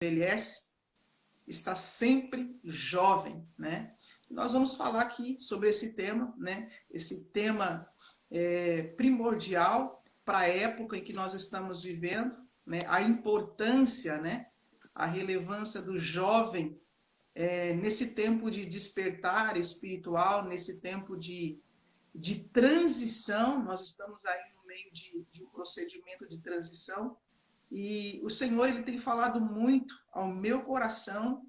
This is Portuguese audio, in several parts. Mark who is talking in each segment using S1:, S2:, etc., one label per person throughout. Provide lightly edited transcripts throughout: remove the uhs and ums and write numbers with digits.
S1: envelhece, está sempre jovem, né? Nós vamos falar aqui sobre esse tema, né? Esse tema primordial para a época em que nós estamos vivendo, né? A importância, né? A relevância do jovem nesse tempo de despertar espiritual, nesse tempo de transição. Nós estamos aí no meio de um procedimento de transição, e o Senhor ele tem falado muito ao meu coração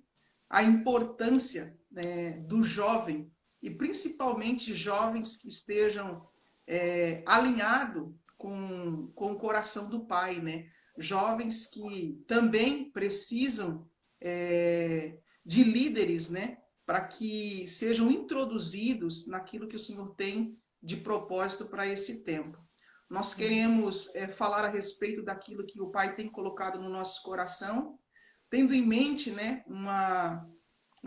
S1: a importância, né, do jovem, e principalmente jovens que estejam alinhados com o coração do Pai, né? Jovens que também precisam de líderes, né? Para que sejam introduzidos naquilo que o Senhor tem de propósito para esse tempo. Nós queremos falar a respeito daquilo que o Pai tem colocado no nosso coração, tendo em mente, né, uma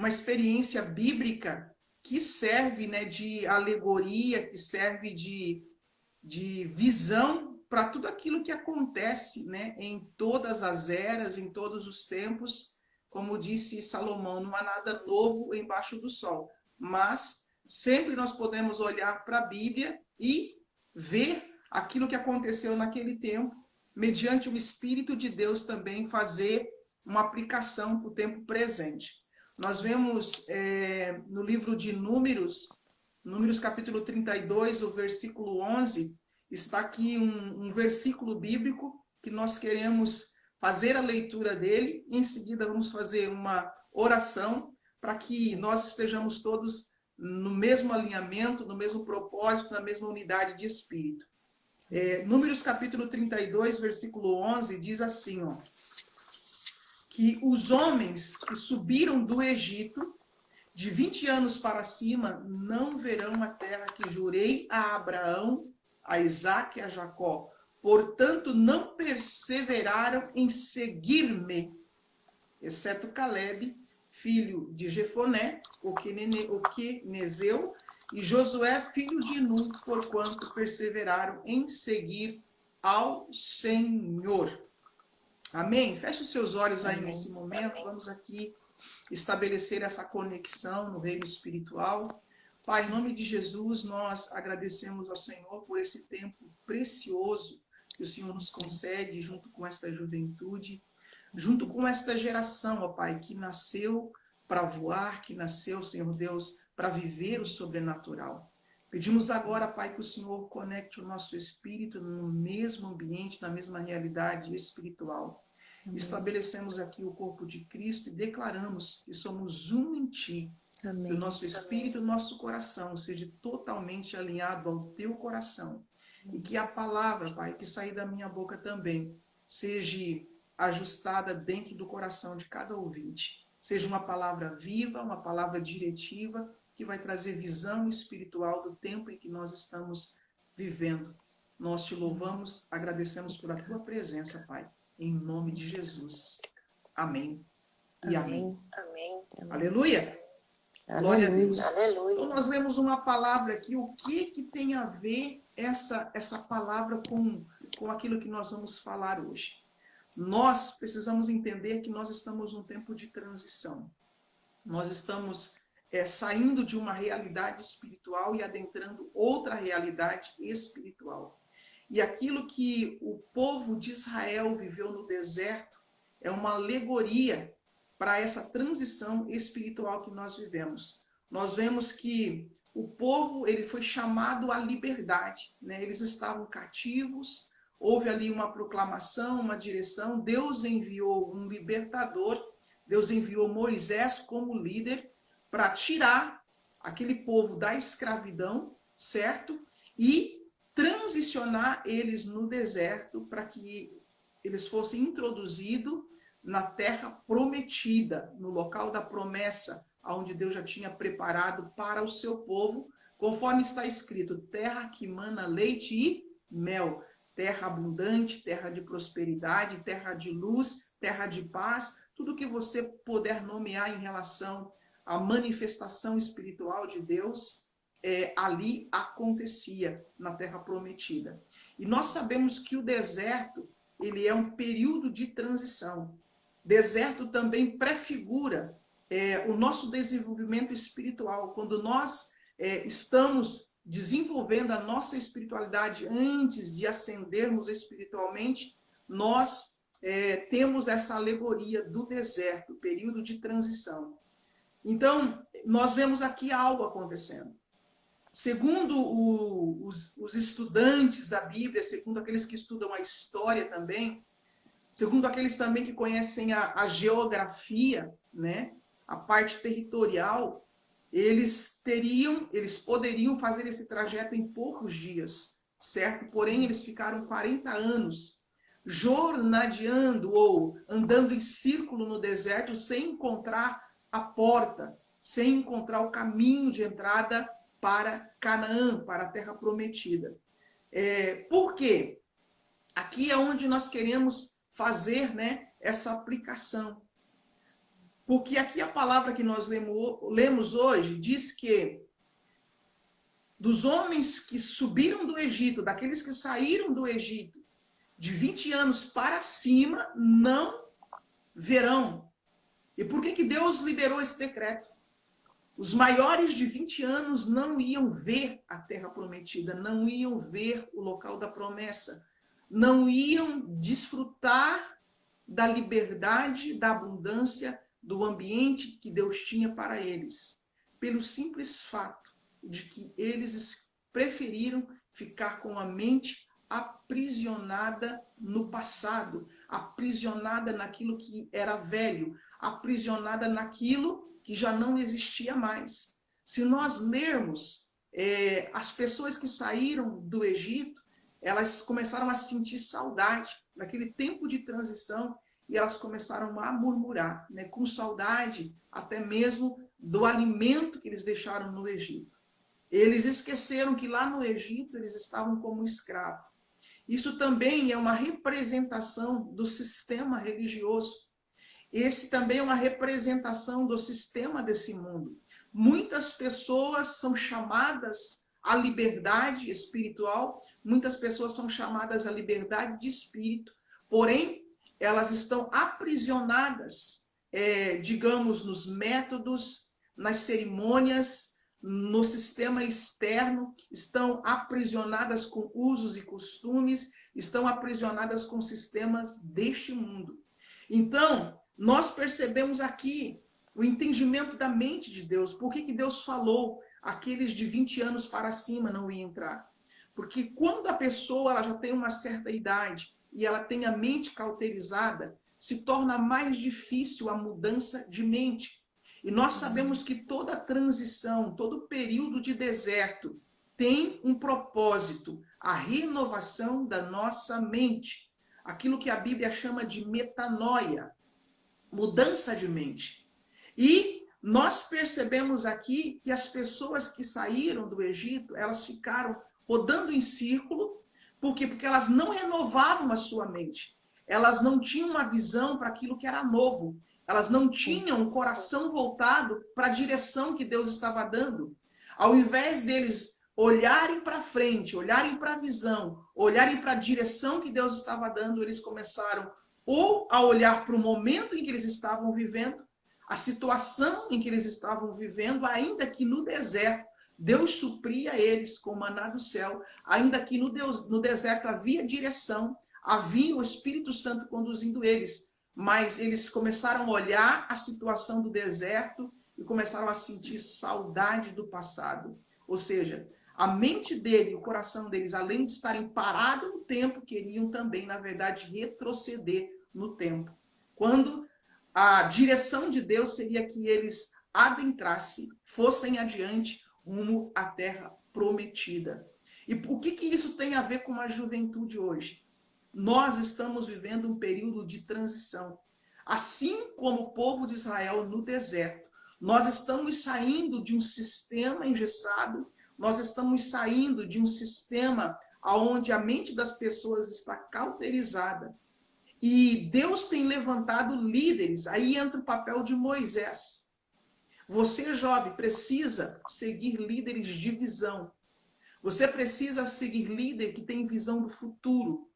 S1: experiência bíblica que serve, né, de alegoria, que serve de visão para tudo aquilo que acontece, né, em todas as eras, em todos os tempos. Como disse Salomão, não há nada novo embaixo do sol, mas sempre nós podemos olhar para a Bíblia e ver aquilo que aconteceu naquele tempo, mediante o Espírito de Deus também fazer uma aplicação para o tempo presente. Nós vemos no livro de Números capítulo 32, o versículo 11, está aqui um versículo bíblico que nós queremos fazer a leitura dele. Em seguida vamos fazer uma oração para que nós estejamos todos no mesmo alinhamento, no mesmo propósito, na mesma unidade de espírito. Números capítulo 32, versículo 11, diz assim, ó, que os homens que subiram do Egito de 20 anos para cima não verão a terra que jurei a Abraão, a Isaque e a Jacó. Portanto, não perseveraram em seguir-me, exceto Caleb, filho de Jefoné, o quenezeu, e Josué, filho de Nun, porquanto perseveraram em seguir ao Senhor. Amém? Feche os seus olhos aí nesse momento. Vamos aqui estabelecer essa conexão no reino espiritual. Pai, em nome de Jesus, nós agradecemos ao Senhor por esse tempo precioso que o Senhor nos concede junto com esta juventude, junto com esta geração, ó Pai, que nasceu para voar, que nasceu, Senhor Deus, para viver o sobrenatural. Pedimos agora, Pai, que o Senhor conecte o nosso espírito no mesmo ambiente, na mesma realidade espiritual. Amém. Estabelecemos aqui o corpo de Cristo e declaramos que somos um em Ti. Amém. Que o nosso espírito e o nosso coração seja totalmente alinhado ao Teu coração. Amém. E que a palavra, Pai, que sair da minha boca também, seja ajustada dentro do coração de cada ouvinte. Seja uma palavra viva, uma palavra diretiva, que vai trazer visão espiritual do tempo em que nós estamos vivendo. Nós Te louvamos, agradecemos pela Tua presença, Pai. Em nome de Jesus. Amém. E amém.
S2: Amém.
S1: Amém. Aleluia. Glória a Deus. Aleluia. Então nós lemos uma palavra aqui. O que tem a ver essa palavra com aquilo que nós vamos falar hoje? Nós precisamos entender que nós estamos num tempo de transição. Nós estamos saindo de uma realidade espiritual e adentrando outra realidade espiritual. E aquilo que o povo de Israel viveu no deserto é uma alegoria para essa transição espiritual que nós vivemos. Nós vemos que o povo ele foi chamado à liberdade, né? Eles estavam cativos, houve ali uma proclamação, uma direção, Deus enviou um libertador, Deus enviou Moisés como líder para tirar aquele povo da escravidão, certo? E transicionar eles no deserto para que eles fossem introduzidos na terra prometida, no local da promessa, onde Deus já tinha preparado para o seu povo, conforme está escrito, terra que mana leite e mel, terra abundante, terra de prosperidade, terra de luz, terra de paz, tudo que você puder nomear em relação à manifestação espiritual de Deus, ali acontecia na terra prometida. E nós sabemos que o deserto, ele é um período de transição. Deserto também prefigura o nosso desenvolvimento espiritual. Quando nós estamos desenvolvendo a nossa espiritualidade antes de ascendermos espiritualmente, nós temos essa alegoria do deserto, período de transição. Então, nós vemos aqui algo acontecendo. Segundo os estudantes da Bíblia, segundo aqueles que estudam a história também, segundo aqueles também que conhecem a geografia, né, a parte territorial, eles poderiam fazer esse trajeto em poucos dias, certo? Porém, eles ficaram 40 anos jornadeando ou andando em círculo no deserto sem encontrar a porta, sem encontrar o caminho de entrada para Canaã, para a terra prometida. Por quê? Aqui é onde nós queremos fazer, né, essa aplicação. Porque aqui a palavra que nós lemos hoje diz que dos homens que subiram do Egito, daqueles que saíram do Egito, de 20 anos para cima, não verão. E por que Deus liberou esse decreto? Os maiores de 20 anos não iam ver a terra prometida, não iam ver o local da promessa, não iam desfrutar da liberdade, da abundância, do ambiente que Deus tinha para eles, pelo simples fato de que eles preferiram ficar com a mente aprisionada no passado, aprisionada naquilo que era velho, aprisionada naquilo que já não existia mais. Se nós lermos as pessoas que saíram do Egito, elas começaram a sentir saudade daquele tempo de transição e elas começaram a murmurar, né, com saudade até mesmo do alimento que eles deixaram no Egito. Eles esqueceram que lá no Egito eles estavam como escravos. Isso também é uma representação do sistema religioso. Esse também é uma representação do sistema desse mundo. Muitas pessoas são chamadas à liberdade espiritual, muitas pessoas são chamadas à liberdade de espírito, porém, elas estão aprisionadas, digamos, nos métodos, nas cerimônias, no sistema externo, estão aprisionadas com usos e costumes, estão aprisionadas com sistemas deste mundo. Então, nós percebemos aqui o entendimento da mente de Deus. Por que Deus falou aqueles de 20 anos para cima não iam entrar? Porque quando a pessoa ela já tem uma certa idade e ela tem a mente cauterizada, se torna mais difícil a mudança de mente. E nós sabemos que toda transição, todo período de deserto tem um propósito, a renovação da nossa mente. Aquilo que a Bíblia chama de metanoia, mudança de mente. E nós percebemos aqui que as pessoas que saíram do Egito, elas ficaram rodando em círculo. Por quê? Porque elas não renovavam a sua mente. Elas não tinham uma visão para aquilo que era novo. Elas não tinham um coração voltado para a direção que Deus estava dando. Ao invés deles olharem para frente, olharem para a visão, olharem para a direção que Deus estava dando, eles começaram ou a olhar para o momento em que eles estavam vivendo, a situação em que eles estavam vivendo, ainda que no deserto, Deus supria eles com maná do céu, ainda que no deserto havia direção, havia o Espírito Santo conduzindo eles, mas eles começaram a olhar a situação do deserto e começaram a sentir saudade do passado. Ou seja, a mente dele, o coração deles, além de estarem parados no tempo, queriam também, na verdade, retroceder no tempo. Quando a direção de Deus seria que eles adentrassem, fossem adiante, rumo à terra prometida. E o que isso tem a ver com a juventude hoje? Nós estamos vivendo um período de transição. Assim como o povo de Israel no deserto, nós estamos saindo de um sistema engessado, nós estamos saindo de um sistema onde a mente das pessoas está cauterizada. E Deus tem levantado líderes, aí entra o papel de Moisés. Você, jovem, precisa seguir líderes de visão. Você precisa seguir líder que tem visão do futuro.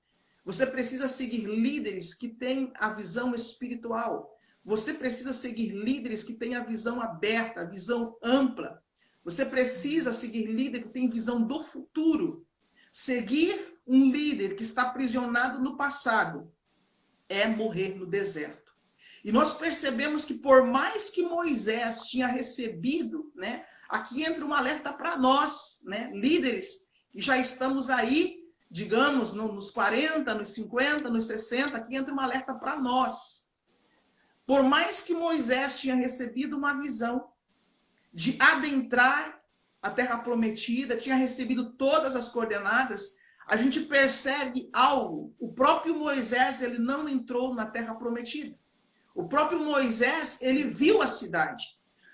S1: Você precisa seguir líderes que têm a visão espiritual. Você precisa seguir líderes que têm a visão aberta, a visão ampla. Você precisa seguir líderes que têm visão do futuro. Seguir um líder que está aprisionado no passado é morrer no deserto. E nós percebemos que por mais que Moisés tinha recebido, né, aqui entra um alerta para nós, né, líderes que já estamos aí, digamos, nos 40, nos 50, nos 60, aqui entra um alerta para nós. Por mais que Moisés tinha recebido uma visão de adentrar a terra prometida, tinha recebido todas as coordenadas, a gente percebe algo. O próprio Moisés, ele não entrou na terra prometida. O próprio Moisés, ele viu a cidade.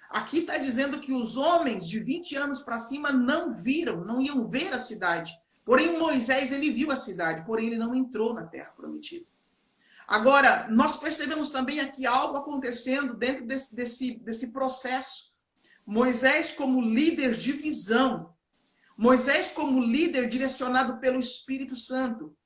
S1: Aqui está dizendo que os homens de 20 anos para cima não viram, não iam ver a cidade. Porém, Moisés, ele viu a cidade, porém ele não entrou na terra prometida. Agora, nós percebemos também aqui algo acontecendo dentro desse processo. Moisés como líder de visão, Moisés como líder direcionado pelo Espírito Santo,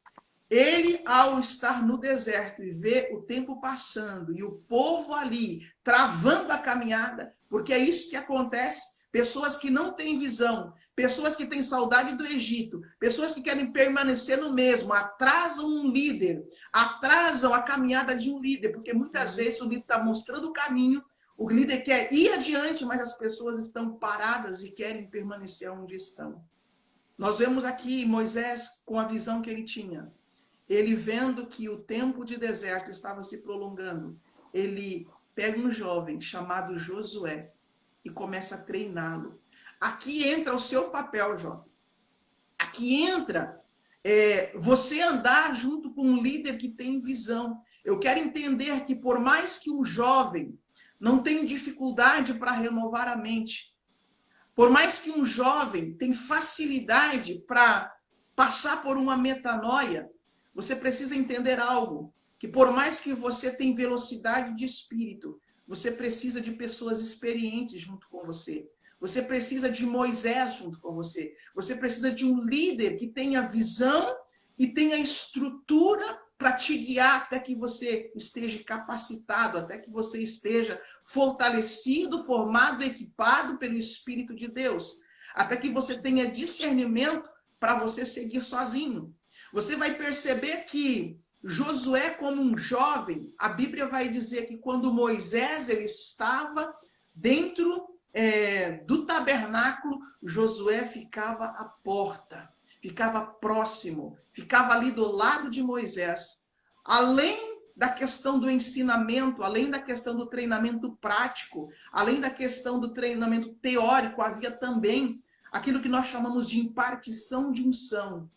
S1: ele, ao estar no deserto e ver o tempo passando e o povo ali travando a caminhada, porque é isso que acontece, pessoas que não têm visão, pessoas que têm saudade do Egito, pessoas que querem permanecer no mesmo, atrasam um líder, atrasam a caminhada de um líder, porque muitas vezes o líder está mostrando o caminho, o líder quer ir adiante, mas as pessoas estão paradas e querem permanecer onde estão. Nós vemos aqui Moisés com a visão que ele tinha. Ele vendo que o tempo de deserto estava se prolongando, ele pega um jovem chamado Josué e começa a treiná-lo. Aqui entra o seu papel, jovem. Aqui entra você andar junto com um líder que tem visão. Eu quero entender que por mais que um jovem não tenha dificuldade para renovar a mente, por mais que um jovem tenha facilidade para passar por uma metanoia, você precisa entender algo, que por mais que você tenha velocidade de espírito, você precisa de pessoas experientes junto com você. Você precisa de Moisés junto com você. Você precisa de um líder que tenha visão e tenha estrutura para te guiar até que você esteja capacitado, até que você esteja fortalecido, formado, equipado pelo Espírito de Deus, até que você tenha discernimento para você seguir sozinho. Você vai perceber que Josué, como um jovem, a Bíblia vai dizer que quando Moisés ele estava dentro do tabernáculo, Josué ficava à porta, ficava próximo, ficava ali do lado de Moisés. Além da questão do ensinamento, além da questão do treinamento prático, além da questão do treinamento teórico, havia também aquilo que nós chamamos de impartição de unção.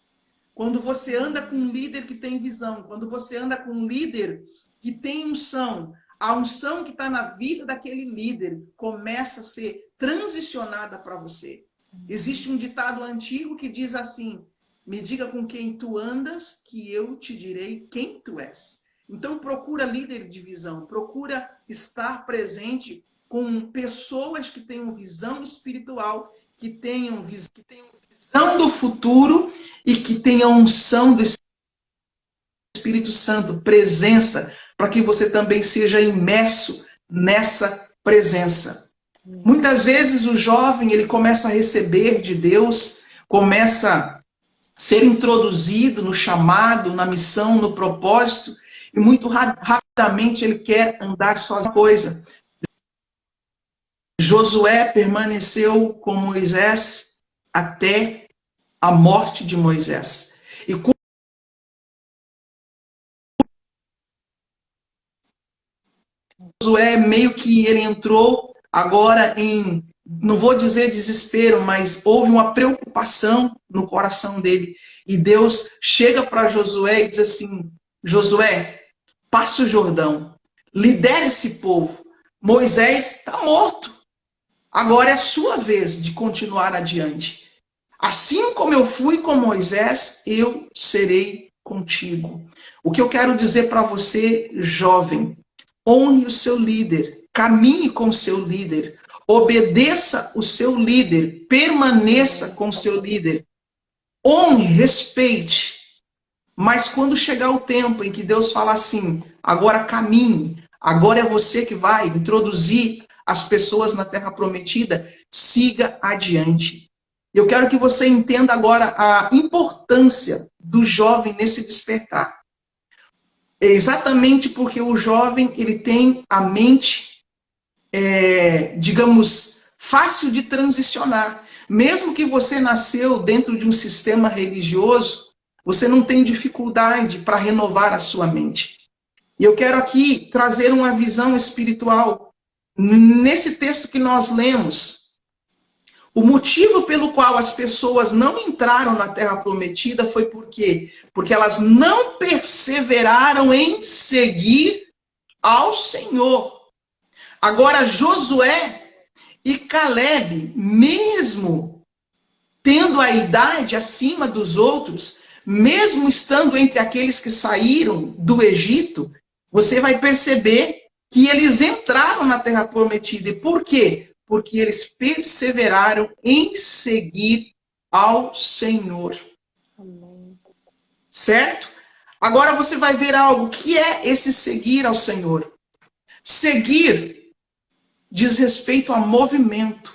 S1: Quando você anda com um líder que tem visão, quando você anda com um líder que tem unção, a unção que está na vida daquele líder começa a ser transicionada para você. Existe um ditado antigo que diz assim: me diga com quem tu andas, que eu te direi quem tu és. Então procura líder de visão, procura estar presente com pessoas que tenham visão espiritual, que tenham visão do futuro e que tenham unção do Espírito Santo, presença, para que você também seja imerso nessa presença. Muitas vezes o jovem ele começa a receber de Deus, começa a ser introduzido no chamado, na missão, no propósito, e muito rapidamente ele quer andar sozinho. Coisa. Josué permaneceu com Moisés até a morte de Moisés. E Josué meio que ele entrou agora em, não vou dizer desespero, mas houve uma preocupação no coração dele. E Deus chega para Josué e diz assim: Josué, passa o Jordão, lidere esse povo. Moisés está morto. Agora é a sua vez de continuar adiante. Assim como eu fui com Moisés, eu serei contigo. O que eu quero dizer para você, jovem, honre o seu líder, caminhe com o seu líder, obedeça o seu líder, permaneça com o seu líder, honre, respeite, Mas quando chegar o tempo em que Deus fala assim, agora caminhe, agora é você que vai introduzir as pessoas na Terra Prometida, siga adiante. Eu quero que você entenda agora a importância do jovem nesse despertar. É exatamente porque o jovem ele tem a mente, digamos, fácil de transicionar. Mesmo que você nasceu dentro de um sistema religioso, você não tem dificuldade para renovar a sua mente. E eu quero aqui trazer uma visão espiritual. Nesse texto que nós lemos, o motivo pelo qual as pessoas não entraram na Terra Prometida foi por quê? Porque elas não perseveraram em seguir ao Senhor. Agora, Josué e Caleb, mesmo tendo a idade acima dos outros, mesmo estando entre aqueles que saíram do Egito, você vai perceber que eles entraram na Terra Prometida. E por quê? Porque eles perseveraram em seguir ao Senhor.
S2: Amém.
S1: Certo? Agora você vai ver algo. O que é esse seguir ao Senhor? Seguir diz respeito a movimento.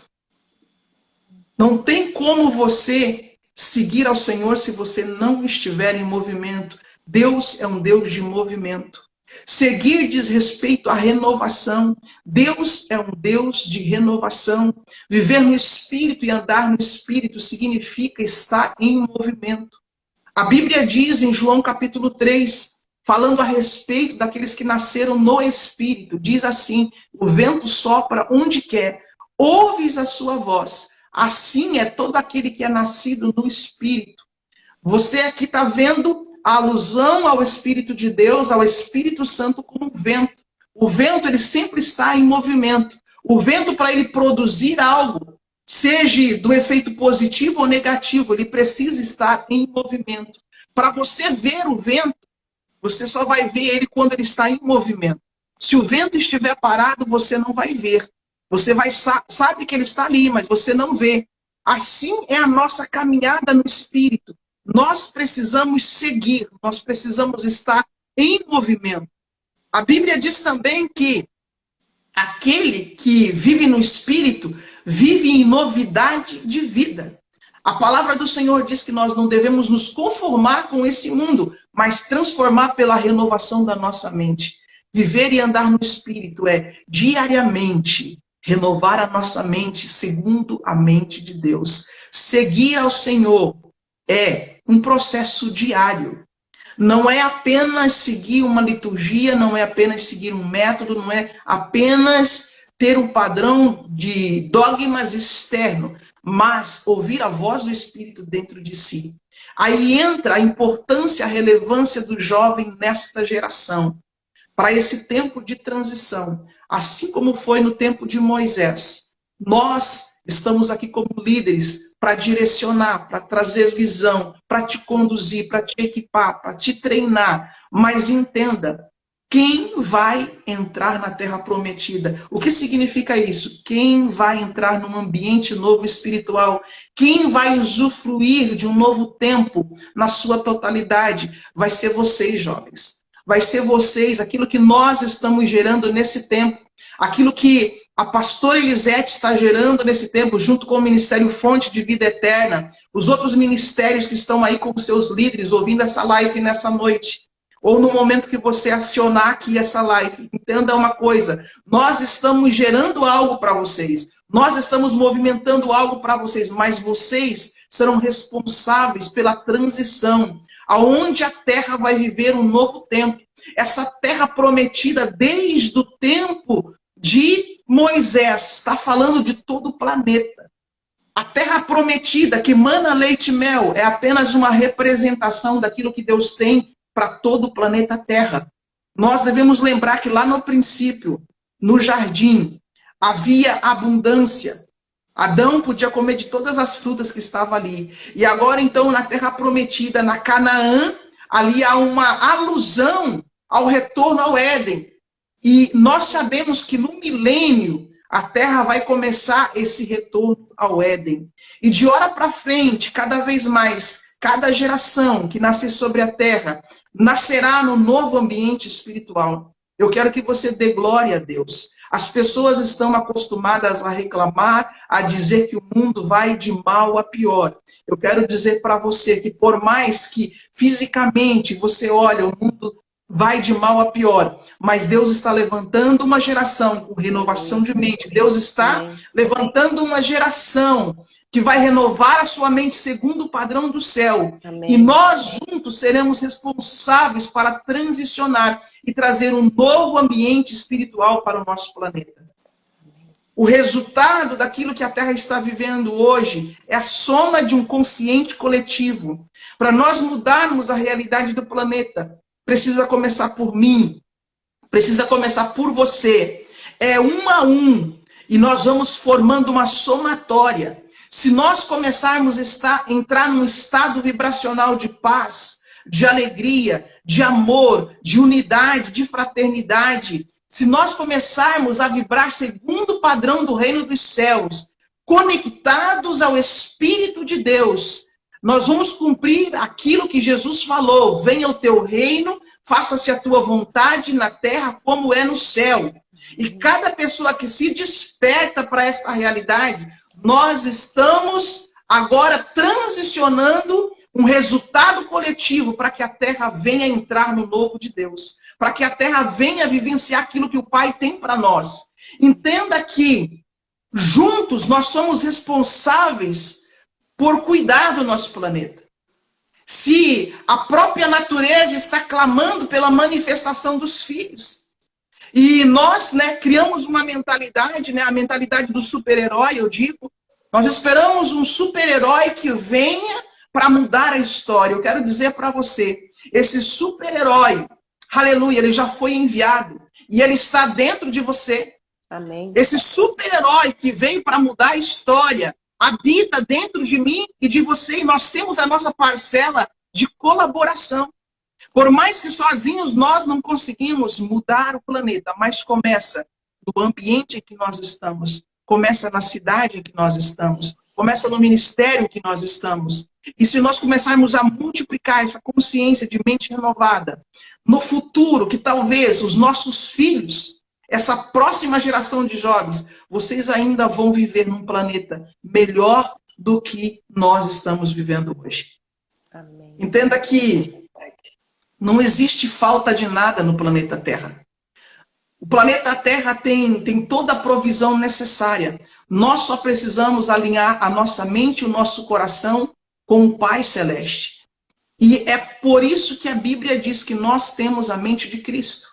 S1: Não tem como você seguir ao Senhor se você não estiver em movimento. Deus é um Deus de movimento. Seguir diz respeito à renovação. Deus é um Deus de renovação. Viver no Espírito e andar no Espírito significa estar em movimento. A Bíblia diz em João capítulo 3, falando a respeito daqueles que nasceram no Espírito, diz assim, o vento sopra onde quer, ouves a sua voz. Assim é todo aquele que é nascido no Espírito. Você aqui está vendo a alusão ao Espírito de Deus, ao Espírito Santo como vento. O vento, ele sempre está em movimento. O vento, para ele produzir algo, seja do efeito positivo ou negativo, ele precisa estar em movimento. Para você ver o vento, você só vai ver ele quando ele está em movimento. Se o vento estiver parado, você não vai ver. Você sabe que ele está ali, mas você não vê. Assim é a nossa caminhada no Espírito. Nós precisamos seguir, nós precisamos estar em movimento. A Bíblia diz também que aquele que vive no Espírito vive em novidade de vida. A palavra do Senhor diz que nós não devemos nos conformar com esse mundo, mas transformar pela renovação da nossa mente. Viver e andar no Espírito é diariamente renovar a nossa mente segundo a mente de Deus. Seguir ao Senhor é um processo diário. Não é apenas seguir uma liturgia, não é apenas seguir um método, não é apenas ter um padrão de dogmas externo, mas ouvir a voz do Espírito dentro de si. Aí entra a importância, a relevância do jovem nesta geração, para esse tempo de transição, assim como foi no tempo de Moisés. Nós estamos aqui como líderes para direcionar, para trazer visão, para te conduzir, para te equipar, para te treinar. Mas entenda, quem vai entrar na Terra Prometida? O que significa isso? Quem vai entrar num ambiente novo espiritual? Quem vai usufruir de um novo tempo na sua totalidade? Vai ser vocês, jovens. Vai ser vocês, aquilo que nós estamos gerando nesse tempo. Aquilo que a pastora Elisete está gerando nesse tempo, junto com o Ministério Fonte de Vida Eterna, os outros ministérios que estão aí com os seus líderes, ouvindo essa live nessa noite, ou no momento que você acionar aqui essa live, entenda uma coisa, nós estamos gerando algo para vocês, nós estamos movimentando algo para vocês, mas vocês serão responsáveis pela transição, aonde a terra vai viver um novo tempo. Essa terra prometida desde o tempo de Moisés, está falando de todo o planeta. A terra prometida, que mana leite e mel, é apenas uma representação daquilo que Deus tem para todo o planeta Terra. Nós devemos lembrar que lá no princípio, no jardim, havia abundância. Adão podia comer de todas as frutas que estavam ali. E agora, então, na terra prometida, na Canaã, ali há uma alusão ao retorno ao Éden. E nós sabemos que no milênio a terra vai começar esse retorno ao Éden. E de hora para frente, cada vez mais, cada geração que nascer sobre a terra nascerá no novo ambiente espiritual. Eu quero que você dê glória a Deus. As pessoas estão acostumadas a reclamar, a dizer que o mundo vai de mal a pior. Eu quero dizer para você que por mais que fisicamente você olha, o mundo vai de mal a pior, mas Deus está levantando uma geração com renovação de mente. Deus está levantando uma geração que vai renovar a sua mente segundo o padrão do céu.
S2: Amém.
S1: E nós juntos seremos responsáveis para transicionar e trazer um novo ambiente espiritual para o nosso planeta. O resultado daquilo que a Terra está vivendo hoje é a soma de um consciente coletivo. Para nós mudarmos a realidade do planeta, precisa começar por mim, precisa começar por você. É um a um, e nós vamos formando uma somatória. Se nós começarmos a entrar num estado vibracional de paz, de alegria, de amor, de unidade, de fraternidade, se nós começarmos a vibrar segundo o padrão do reino dos céus, conectados ao Espírito de Deus, nós vamos cumprir aquilo que Jesus falou: venha o teu reino, faça-se a tua vontade na terra como é no céu. E cada pessoa que se desperta para esta realidade, nós estamos agora transicionando um resultado coletivo para que a terra venha entrar no novo de Deus, para que a terra venha vivenciar aquilo que o Pai tem para nós. Entenda que juntos nós somos responsáveis por cuidar do nosso planeta. Se a própria natureza está clamando pela manifestação dos filhos, e nós, criamos uma mentalidade, a mentalidade do super-herói, eu digo, nós esperamos um super-herói que venha para mudar a história. Eu quero dizer para você, esse super-herói, aleluia, ele já foi enviado, e ele está dentro de você.
S2: Amém.
S1: Esse super-herói que vem para mudar a história habita dentro de mim e de você, e nós temos a nossa parcela de colaboração. Por mais que sozinhos nós não conseguimos mudar o planeta, mas começa no ambiente em que nós estamos, começa na cidade em que nós estamos, começa no ministério em que nós estamos. E se nós começarmos a multiplicar essa consciência de mente renovada, no futuro, que talvez os nossos filhos, essa próxima geração de jovens, vocês ainda vão viver num planeta melhor do que nós estamos vivendo hoje.
S2: Amém.
S1: Entenda que não existe falta de nada no planeta Terra. O planeta Terra tem toda a provisão necessária. Nós só precisamos alinhar a nossa mente e o nosso coração com o Pai Celeste. E é por isso que a Bíblia diz que nós temos a mente de Cristo.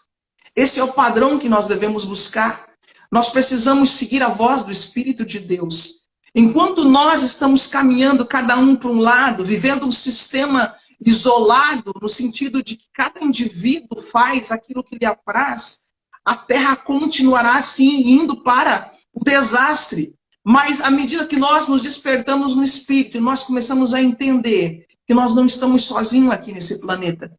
S1: Esse é o padrão que nós devemos buscar. Nós precisamos seguir a voz do Espírito de Deus. Enquanto nós estamos caminhando cada um para um lado, vivendo um sistema isolado, no sentido de que cada indivíduo faz aquilo que lhe apraz, a Terra continuará assim, indo para o desastre. Mas à medida que nós nos despertamos no Espírito, nós começamos a entender que nós não estamos sozinhos aqui nesse planeta,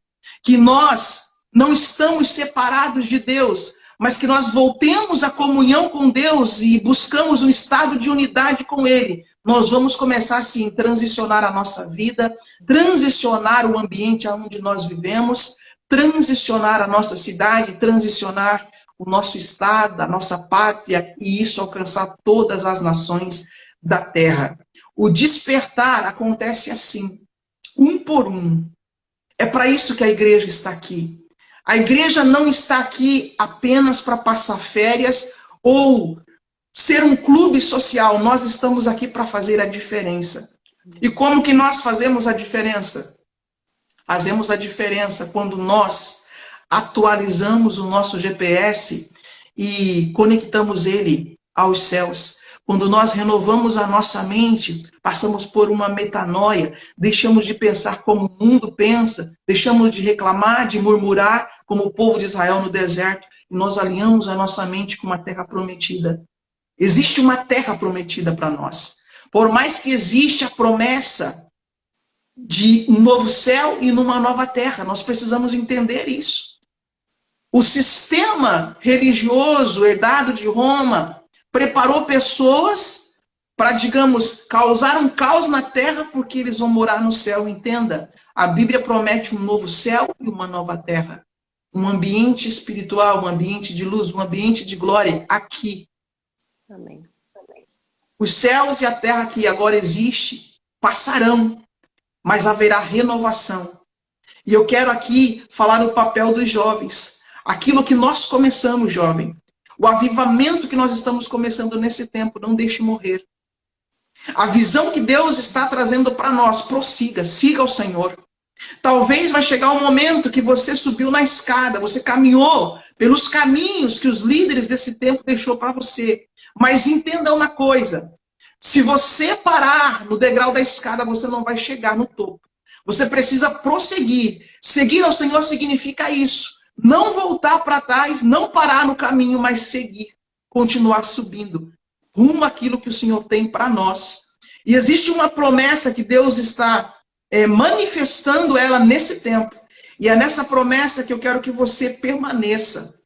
S1: que nós não estamos separados de Deus, mas que nós voltemos à comunhão com Deus e buscamos um estado de unidade com Ele. Nós vamos começar, assim, a transicionar a nossa vida, transicionar o ambiente onde nós vivemos, transicionar a nossa cidade, transicionar o nosso estado, a nossa pátria, e isso alcançar todas as nações da terra. O despertar acontece assim, um por um. É para isso que a igreja está aqui. A igreja não está aqui apenas para passar férias ou ser um clube social. Nós estamos aqui para fazer a diferença. E como que nós fazemos a diferença? Fazemos a diferença quando nós atualizamos o nosso GPS e conectamos ele aos céus. Quando nós renovamos a nossa mente, passamos por uma metanoia, deixamos de pensar como o mundo pensa, deixamos de reclamar, de murmurar, como o povo de Israel no deserto, e nós alinhamos a nossa mente com uma terra prometida. Existe uma terra prometida para nós. Por mais que exista a promessa de um novo céu e numa nova terra, nós precisamos entender isso. O sistema religioso herdado de Roma preparou pessoas para, digamos, causar um caos na terra, porque eles vão morar no céu. Entenda, a Bíblia promete um novo céu e uma nova terra. Um ambiente espiritual, um ambiente de luz, um ambiente de glória aqui.
S2: Amém.
S1: Os céus e a terra que agora existe passarão, mas haverá renovação. E eu quero aqui falar o papel dos jovens. Aquilo que nós começamos, jovem. O avivamento que nós estamos começando nesse tempo, não deixe morrer. A visão que Deus está trazendo para nós, prossiga, siga o Senhor. Talvez vai chegar um momento que você subiu na escada, você caminhou pelos caminhos que os líderes desse tempo deixou para você. Mas entenda uma coisa, se você parar no degrau da escada, você não vai chegar no topo. Você precisa prosseguir. Seguir ao Senhor significa isso. Não voltar para trás, não parar no caminho, mas seguir. Continuar subindo rumo àquilo que o Senhor tem para nós. E existe uma promessa que Deus está manifestando ela nesse tempo. E é nessa promessa que eu quero que você permaneça.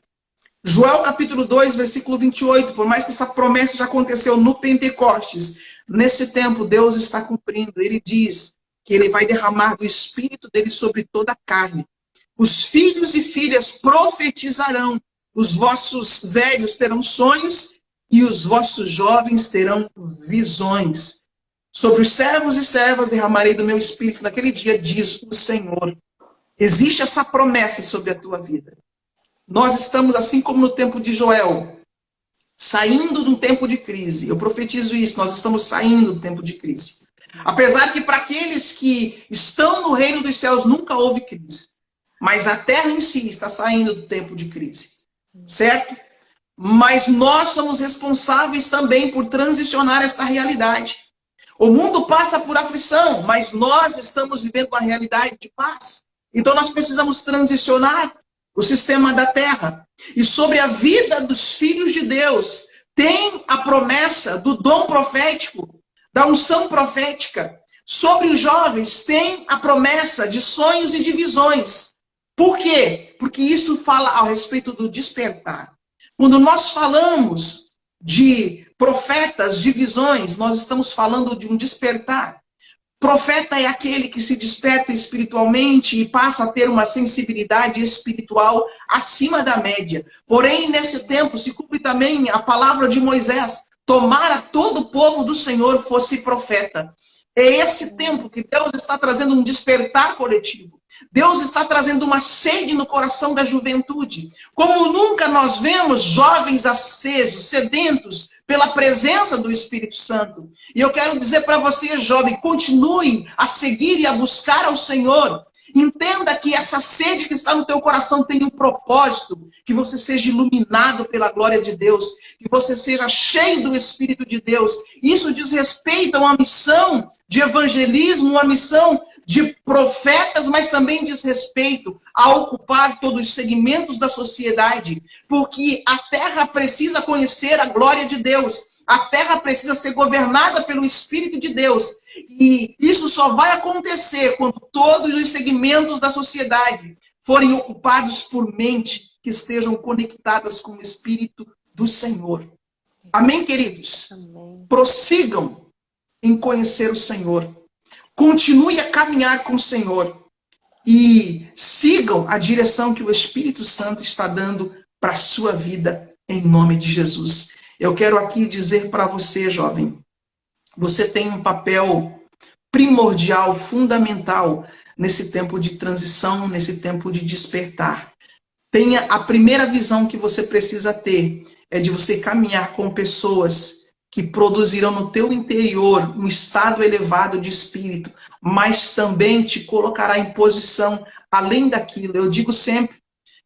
S1: Joel capítulo 2, versículo 28, por mais que essa promessa já aconteceu no Pentecostes, nesse tempo Deus está cumprindo. Ele diz que ele vai derramar do Espírito dele sobre toda a carne. Os filhos e filhas profetizarão, os vossos velhos terão sonhos e os vossos jovens terão visões. Sobre os servos e servas derramarei do meu Espírito naquele dia, diz o Senhor. Existe essa promessa sobre a tua vida. Nós estamos, assim como no tempo de Joel, saindo de um tempo de crise. Eu profetizo isso, nós estamos saindo do tempo de crise. Apesar que para aqueles que estão no reino dos céus nunca houve crise. Mas a terra em si está saindo do tempo de crise. Certo? Mas nós somos responsáveis também por transicionar esta realidade. O mundo passa por aflição, mas nós estamos vivendo uma realidade de paz. Então nós precisamos transicionar o sistema da terra. E sobre a vida dos filhos de Deus, tem a promessa do dom profético, da unção profética. Sobre os jovens, tem a promessa de sonhos e de visões. Por quê? Porque isso fala a respeito do despertar. Quando nós falamos de profetas, de visões, nós estamos falando de um despertar. Profeta é aquele que se desperta espiritualmente e passa a ter uma sensibilidade espiritual acima da média. Porém, nesse tempo, se cumpre também a palavra de Moisés: tomara todo o povo do Senhor fosse profeta. É esse tempo que Deus está trazendo um despertar coletivo. Deus está trazendo uma sede no coração da juventude. Como nunca nós vemos jovens acesos, sedentos pela presença do Espírito Santo. E eu quero dizer para você, jovem, continue a seguir e a buscar ao Senhor. Entenda que essa sede que está no teu coração tem um propósito, que você seja iluminado pela glória de Deus, que você seja cheio do Espírito de Deus. Isso diz respeito a uma missão de evangelismo, uma missão de profetas, mas também diz respeito a ocupar todos os segmentos da sociedade, porque a terra precisa conhecer a glória de Deus, a terra precisa ser governada pelo Espírito de Deus, e isso só vai acontecer quando todos os segmentos da sociedade forem ocupados por mentes que estejam conectadas com o Espírito do Senhor. Amém, queridos?
S2: Amém.
S1: Prossigam em conhecer o Senhor. Continue a caminhar com o Senhor. E sigam a direção que o Espírito Santo está dando para a sua vida, em nome de Jesus. Eu quero aqui dizer para você, jovem, você tem um papel primordial, fundamental, nesse tempo de transição, nesse tempo de despertar. Tenha a primeira visão que você precisa ter, é de você caminhar com pessoas que produzirão no teu interior um estado elevado de espírito, mas também te colocará em posição além daquilo. Eu digo sempre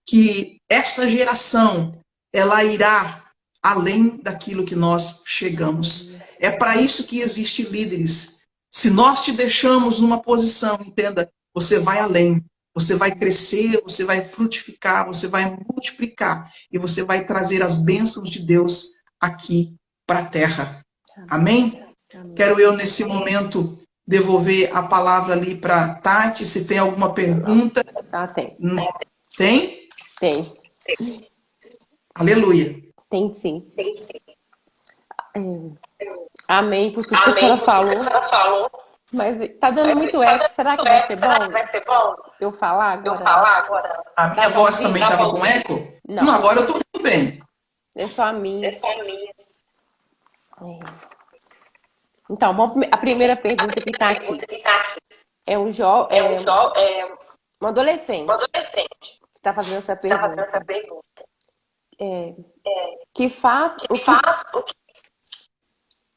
S1: que essa geração, ela irá além daquilo que nós chegamos. É para isso que existem líderes. Se nós te deixamos numa posição, entenda, você vai além. Você vai crescer, você vai frutificar, você vai multiplicar e você vai trazer as bênçãos de Deus aqui para a terra. Amém?
S2: Amém.
S1: Quero eu, nesse momento, devolver a palavra ali para Tati, se tem alguma pergunta.
S2: Ah, tem.
S1: Tem?
S2: Tem.
S1: Aleluia.
S2: Tem sim. Amém por tudo que a senhora falou. Mas tá dando muito eco. Será que vai ser bom eu falar agora?
S1: A minha voz também estava com eco?
S2: Não.
S1: Não, agora eu estou tudo bem.
S2: É só a minha. Então, vamos, a primeira pergunta que está aqui. É um um adolescente que está fazendo essa pergunta.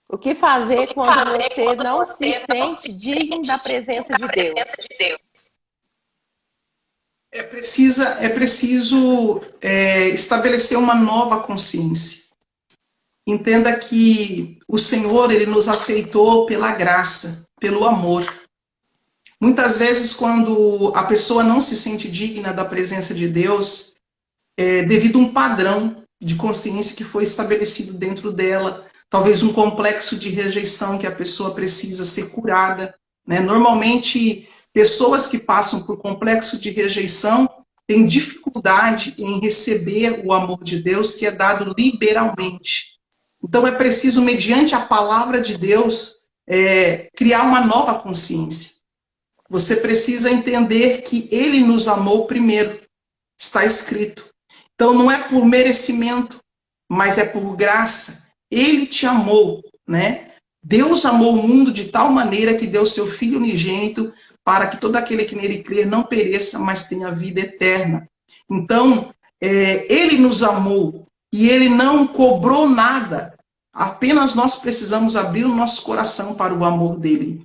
S2: O que fazer quando você não se sente digno da presença de Deus?
S1: É preciso estabelecer uma nova consciência. Entenda que o Senhor, Ele nos aceitou pela graça, pelo amor. Muitas vezes, quando a pessoa não se sente digna da presença de Deus, devido a um padrão de consciência que foi estabelecido dentro dela, talvez um complexo de rejeição que a pessoa precisa ser curada, né? Normalmente, pessoas que passam por complexo de rejeição têm dificuldade em receber o amor de Deus que é dado liberalmente. Então é preciso, mediante a palavra de Deus, criar uma nova consciência. Você precisa entender que Ele nos amou primeiro, está escrito. Então não é por merecimento, mas é por graça. Ele te amou, né? Deus amou o mundo de tal maneira que deu seu Filho unigênito para que todo aquele que nele crê não pereça, mas tenha vida eterna. Então, Ele nos amou e Ele não cobrou nada. Apenas nós precisamos abrir o nosso coração para o amor dele.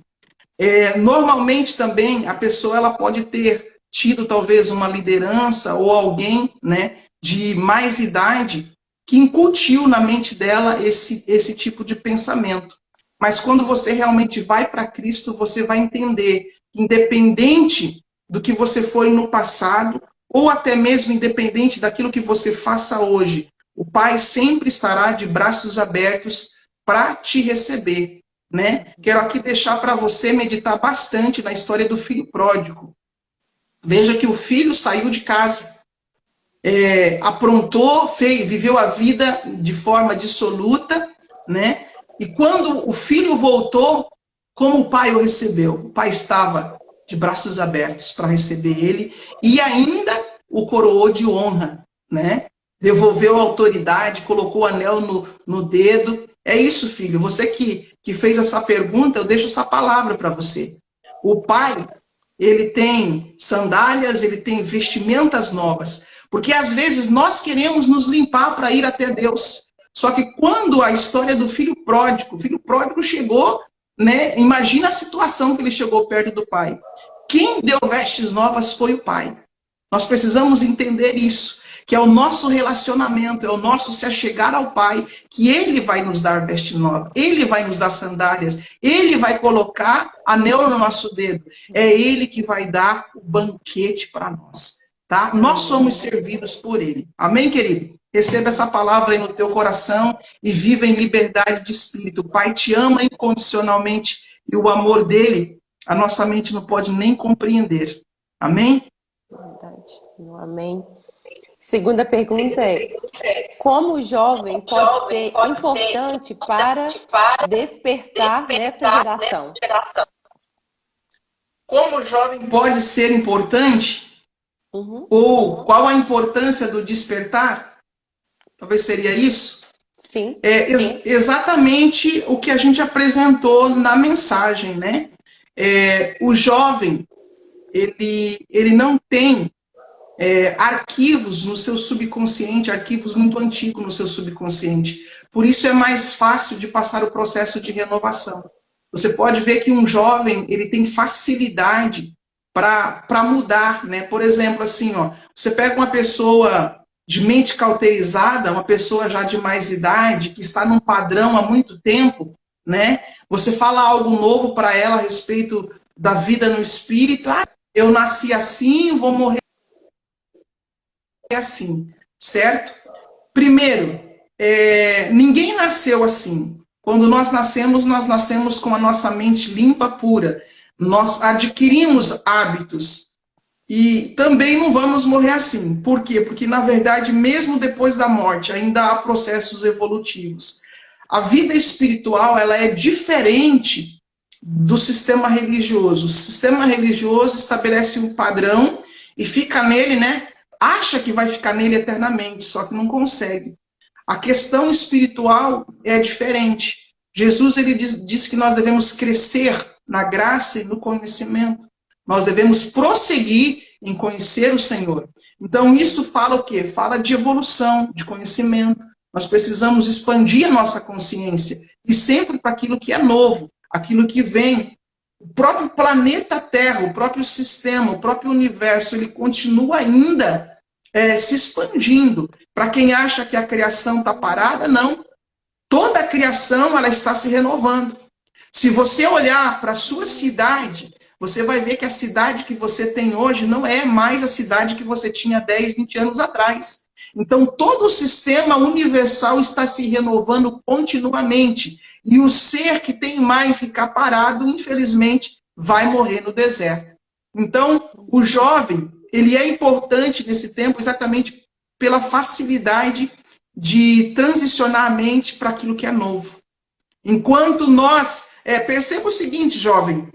S1: Normalmente também a pessoa ela pode ter tido talvez uma liderança ou alguém, né, de mais idade que incutiu na mente dela esse tipo de pensamento. Mas quando você realmente vai para Cristo, você vai entender, independente do que você foi no passado, ou até mesmo independente daquilo que você faça hoje, o Pai sempre estará de braços abertos para te receber, né? Quero aqui deixar para você meditar bastante na história do filho pródigo. Veja que o filho saiu de casa, aprontou, viveu a vida de forma dissoluta, né? E quando o filho voltou, como o pai o recebeu? O pai estava de braços abertos para receber ele e ainda o coroou de honra, né? Devolveu a autoridade, colocou o anel no dedo. É isso, filho. Você que fez essa pergunta, eu deixo essa palavra para você. O pai, ele tem sandálias, ele tem vestimentas novas. Porque às vezes nós queremos nos limpar para ir até Deus. Só que quando a história do filho pródigo chegou, né? Imagina a situação que ele chegou perto do pai. Quem deu vestes novas foi o pai. Nós precisamos entender isso, que é o nosso relacionamento, é o nosso se achegar ao Pai, que Ele vai nos dar veste nova, Ele vai nos dar sandálias, Ele vai colocar anel no nosso dedo, é Ele que vai dar o banquete para nós, tá? Nós somos servidos por Ele. Amém, querido? Receba essa palavra aí no teu coração e viva em liberdade de espírito. O Pai te ama incondicionalmente e o amor dele, a nossa mente não pode nem compreender. Amém?
S2: Verdade. Amém. Segunda pergunta é: como o jovem pode ser importante para despertar nessa geração?
S1: Como o jovem pode ser importante? Ou qual a importância do despertar? Talvez seria isso?
S2: Sim.
S1: Exatamente o que a gente apresentou na mensagem, né? O jovem, ele não tem arquivos no seu subconsciente, arquivos muito antigos no seu subconsciente. Por isso é mais fácil de passar o processo de renovação. Você pode ver que um jovem, ele tem facilidade para mudar, né? Por exemplo, assim, ó, você pega uma pessoa de mente cauterizada, uma pessoa já de mais idade, que está num padrão há muito tempo, né? Você fala algo novo para ela a respeito da vida no espírito. Ah, eu nasci assim, vou morrer assim, certo? Primeiro, ninguém nasceu assim. Quando nós nascemos com a nossa mente limpa, pura. Nós adquirimos hábitos e também não vamos morrer assim. Por quê? Porque, na verdade, mesmo depois da morte, ainda há processos evolutivos. A vida espiritual, ela é diferente do sistema religioso. O sistema religioso estabelece um padrão e fica nele, né? Acha que vai ficar nele eternamente, só que não consegue. A questão espiritual é diferente. Jesus ele diz que nós devemos crescer na graça e no conhecimento. Nós devemos prosseguir em conhecer o Senhor. Então isso fala o quê? Fala de evolução, de conhecimento. Nós precisamos expandir a nossa consciência e sempre para aquilo que é novo, aquilo que vem. O próprio planeta Terra, o próprio sistema, o próprio universo, ele continua ainda se expandindo. Para quem acha que a criação está parada, não. Toda a criação ela está se renovando. Se você olhar para a sua cidade, você vai ver que a cidade que você tem hoje não é mais a cidade que você tinha 10, 20 anos atrás. Então, todo o sistema universal está se renovando continuamente. E o ser que tem mais ficar parado, infelizmente, vai morrer no deserto. Então, o jovem, ele é importante nesse tempo exatamente pela facilidade de transicionar a mente para aquilo que é novo. Enquanto nós... perceba o seguinte, jovem.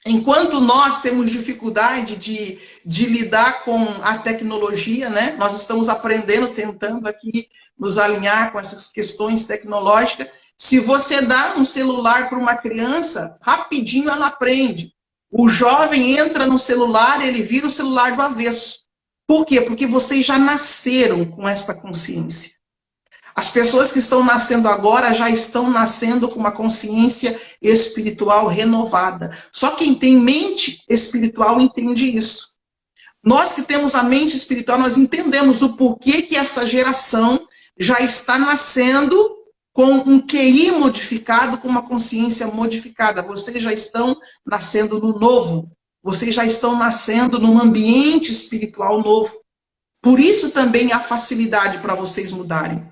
S1: Enquanto nós temos dificuldade de lidar com a tecnologia, né? Nós estamos aprendendo, tentando aqui nos alinhar com essas questões tecnológicas. Se você dá um celular para uma criança, rapidinho ela aprende. O jovem entra no celular, ele vira o celular do avesso. Por quê? Porque vocês já nasceram com esta consciência. As pessoas que estão nascendo agora já estão nascendo com uma consciência espiritual renovada. Só quem tem mente espiritual entende isso. Nós que temos a mente espiritual, nós entendemos o porquê que esta geração já está nascendo com um QI modificado, com uma consciência modificada. Vocês já estão nascendo no novo. Vocês já estão nascendo num ambiente espiritual novo. Por isso também há facilidade para vocês mudarem.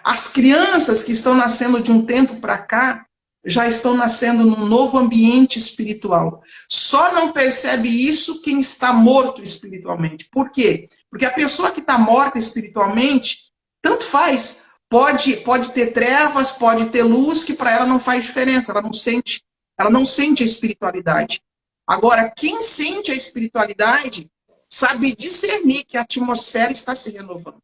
S1: As crianças que estão nascendo de um tempo para cá, já estão nascendo num novo ambiente espiritual. Só não percebe isso quem está morto espiritualmente. Por quê? Porque a pessoa que está morta espiritualmente, tanto faz. Pode ter trevas, pode ter luz, que para ela não faz diferença. Ela não sente a espiritualidade. Agora, quem sente a espiritualidade, sabe discernir que a atmosfera está se renovando.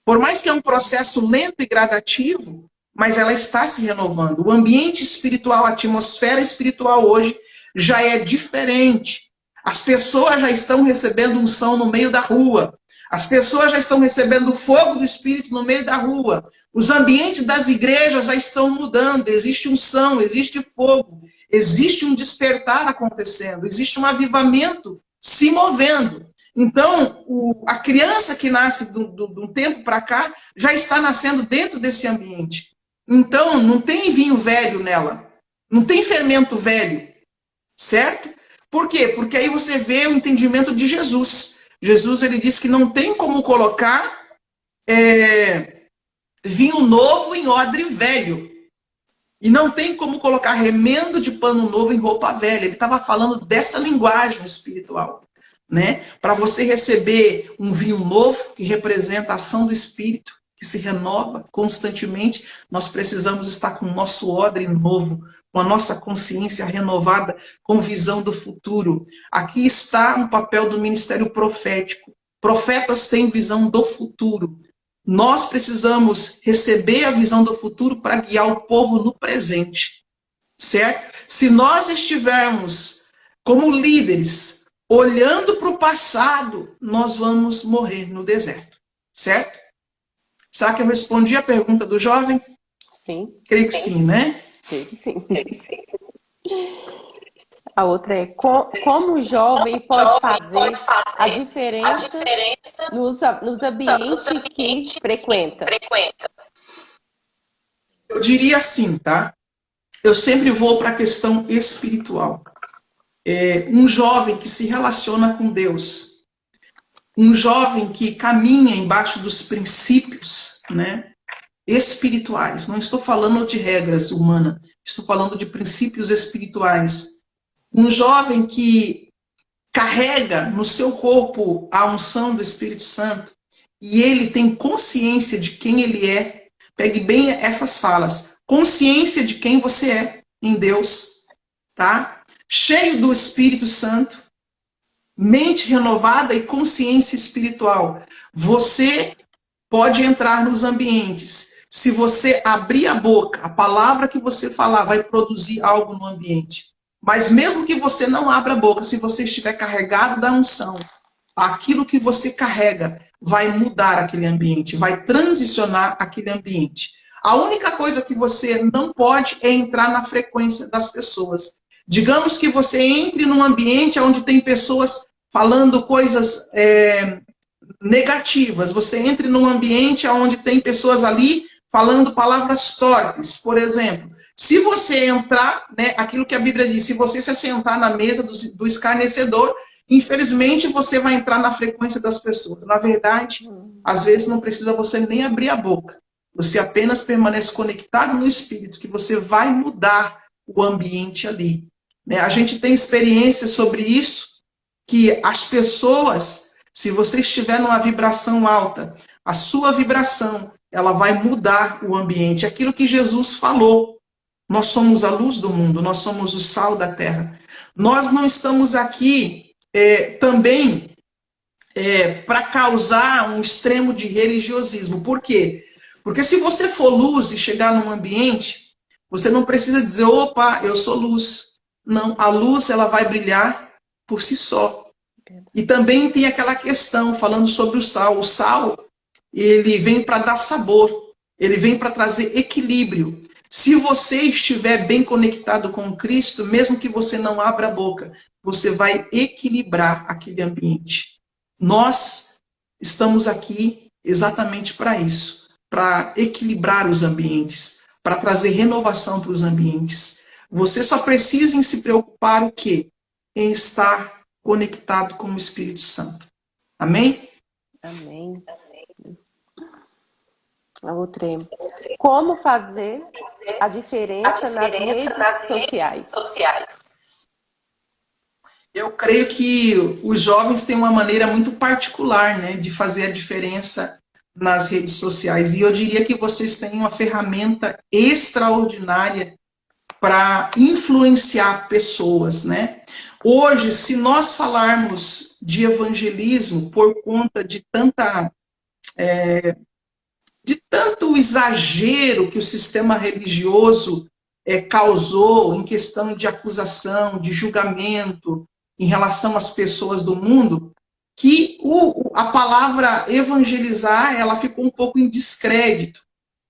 S1: Por mais que é um processo lento e gradativo, mas ela está se renovando. O ambiente espiritual, a atmosfera espiritual hoje já é diferente. As pessoas já estão recebendo unção no meio da rua. As pessoas já estão recebendo o fogo do Espírito no meio da rua. Os ambientes das igrejas já estão mudando. Existe unção, existe fogo. Existe um despertar acontecendo. Existe um avivamento se movendo. Então, a criança que nasce de um tempo para cá já está nascendo dentro desse ambiente. Então, não tem vinho velho nela. Não tem fermento velho. Certo? Por quê? Porque aí você vê o entendimento de Jesus. Jesus ele disse que não tem como colocar vinho novo em odre velho. E não tem como colocar remendo de pano novo em roupa velha. Ele estava falando dessa linguagem espiritual. Né? Para você receber um vinho novo, que representa a ação do Espírito, que se renova constantemente, nós precisamos estar com o nosso odre novo, com a nossa consciência renovada, com visão do futuro. Aqui está um papel do ministério profético. Profetas têm visão do futuro. Nós precisamos receber a visão do futuro para guiar o povo no presente. Certo? Se nós estivermos como líderes, olhando para o passado, nós vamos morrer no deserto. Certo? Será que eu respondi a pergunta do jovem?
S2: Sim.
S1: Creio que sim, né?
S2: Creio que sim. A outra é como o jovem pode fazer a diferença nos ambientes que frequenta?
S1: Eu diria assim, tá? Eu sempre vou para a questão espiritual. Um jovem que se relaciona com Deus, um jovem que caminha embaixo dos princípios, né, espirituais. Não estou falando de regras humanas, estou falando de princípios espirituais. Um jovem que carrega no seu corpo a unção do Espírito Santo e ele tem consciência de quem ele é, Pegue bem essas falas. Consciência de quem você é em Deus, tá? Cheio do Espírito Santo, mente renovada e consciência espiritual. Você pode entrar nos ambientes. Se você abrir a boca, a palavra que você falar vai produzir algo no ambiente. Mas mesmo que você não abra a boca, se você estiver carregado da unção, aquilo que você carrega vai mudar aquele ambiente, vai transicionar aquele ambiente. A única coisa que você não pode é entrar na frequência das pessoas. Digamos que você entre num ambiente onde tem pessoas falando coisas negativas. Você entre num ambiente onde tem pessoas ali falando palavras torpes, por exemplo. Se você entrar, né, aquilo que a Bíblia diz, se você se assentar na mesa do escarnecedor, infelizmente você vai entrar na frequência das pessoas. Na verdade, às vezes não precisa você nem abrir a boca. Você apenas permanece conectado no Espírito, que você vai mudar o ambiente ali. Né? A gente tem experiência sobre isso, que as pessoas, se você estiver numa vibração alta, a sua vibração, ela vai mudar o ambiente. Aquilo que Jesus falou. Nós somos a luz do mundo, nós somos o sal da terra. Nós não estamos aqui também para causar um extremo de religiosismo. Por quê? Porque se você for luz e chegar num ambiente, você não precisa dizer, opa, eu sou luz. Não, a luz ela vai brilhar por si só. E também tem aquela questão, falando sobre o sal. O sal, ele vem para dar sabor, ele vem para trazer equilíbrio. Se você estiver bem conectado com Cristo, mesmo que você não abra a boca, você vai equilibrar aquele ambiente. Nós estamos aqui exatamente para isso, para equilibrar os ambientes, para trazer renovação para os ambientes. Você só precisa em se preocupar o quê? Em estar conectado com o Espírito Santo. Amém?
S2: Amém. A outra é, como fazer a diferença nas redes sociais?
S1: Eu creio que os jovens têm uma maneira muito particular, né, de fazer a diferença nas redes sociais. E eu diria que vocês têm uma ferramenta extraordinária para influenciar pessoas, né? Hoje, se nós falarmos de evangelismo por conta de tanto exagero que o sistema religioso causou em questão de acusação, de julgamento em relação às pessoas do mundo, que a palavra evangelizar ela ficou um pouco em descrédito.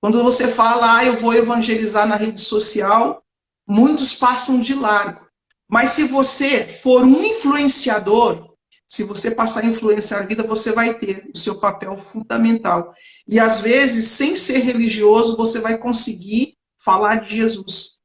S1: Quando você fala, eu vou evangelizar na rede social, muitos passam de largo. Mas se você for um influenciador, se você passar a influenciar a vida, você vai ter o seu papel fundamental. E às vezes, sem ser religioso, você vai conseguir falar de Jesus.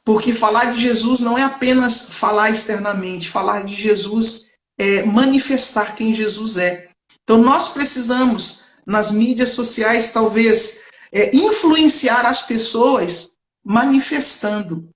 S1: Porque falar de Jesus não é apenas falar externamente, falar de Jesus é manifestar quem Jesus é. Então nós precisamos, nas mídias sociais, talvez, influenciar as pessoas manifestando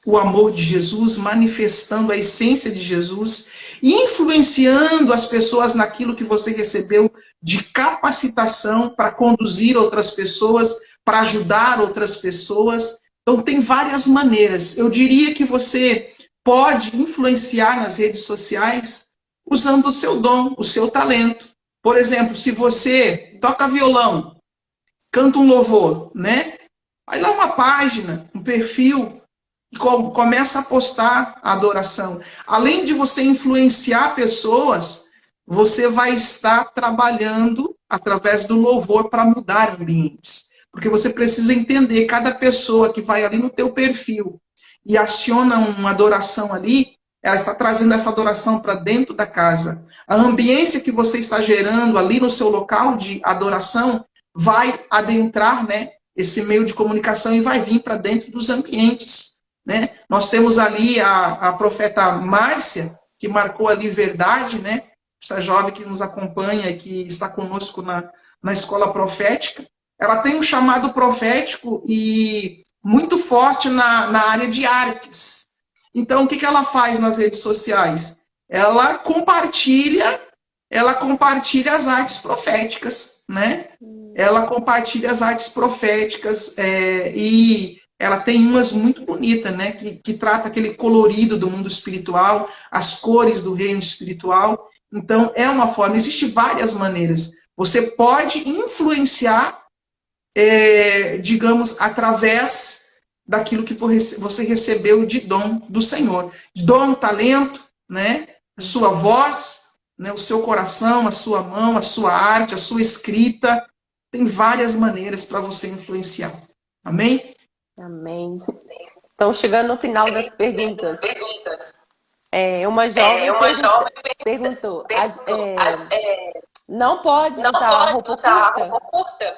S1: o amor de Jesus, manifestando a essência de Jesus, influenciando as pessoas naquilo que você recebeu de capacitação para conduzir outras pessoas, para ajudar outras pessoas. Então tem várias maneiras. Eu diria que você pode influenciar nas redes sociais usando o seu dom, o seu talento. Por exemplo, se você toca violão, canta um louvor, né? Aí lá uma página, um perfil, e começa a postar a adoração. Além de você influenciar pessoas, você vai estar trabalhando através do louvor para mudar ambientes. Porque você precisa entender, cada pessoa que vai ali no teu perfil e aciona uma adoração ali, ela está trazendo essa adoração para dentro da casa. A ambiência que você está gerando ali no seu local de adoração vai adentrar, né, esse meio de comunicação e vai vir para dentro dos ambientes. Né? Nós temos ali a profeta Márcia, que marcou ali verdade, né? Essa jovem que nos acompanha e que está conosco na escola profética. Ela tem um chamado profético e muito forte na área de artes. Então, o que ela faz nas redes sociais? Ela compartilha as artes proféticas, né? ela compartilha as artes proféticas e ela tem umas muito bonitas, né? Que trata aquele colorido do mundo espiritual, as cores do reino espiritual. Então, é uma forma, existem várias maneiras. Você pode influenciar, digamos, através daquilo que você recebeu de dom do Senhor. Dom, talento, né? A sua voz, né? O seu coração, a sua mão, a sua arte, a sua escrita. Tem várias maneiras para você influenciar. Amém?
S2: Amém. Estão chegando no final das perguntas. Uma jovem perguntou, não pode usar roupa curta?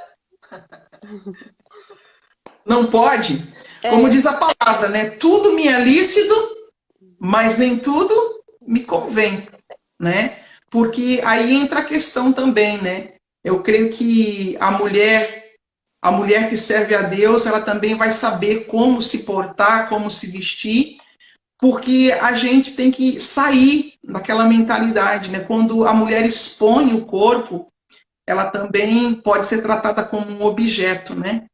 S1: Não pode? Como diz a palavra, né? Tudo me é lícito, mas nem tudo me convém, né? Porque aí entra a questão também, né? Eu creio que a mulher que serve a Deus, ela também vai saber como se portar, como se vestir, porque a gente tem que sair daquela mentalidade, né? Quando a mulher expõe o corpo, ela também pode ser tratada como um objeto, né?